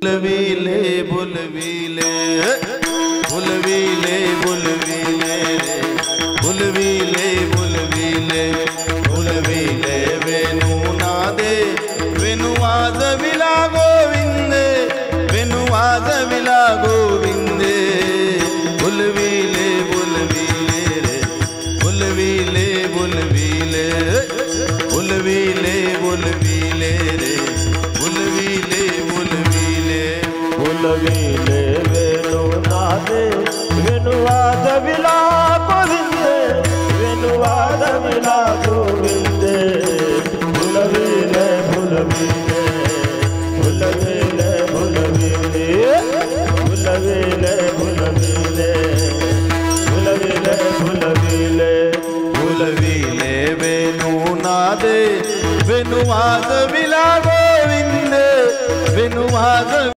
बुलवीले बुलवीले बुलवीले बुलवीले बुलवीले बुलवीले बुलवीले वेणु नादे वेणु वाजविला गोविंदे वेणु वाजविला गोविंदे बुलवीले बुलवीले रे बुलवीले बुलवीले बुलवीले बुलवीले रे बुलवीले बुलवीले बुलवीले वेणु नादे वेणु वाजविला गोविंदे वेणु वाजविला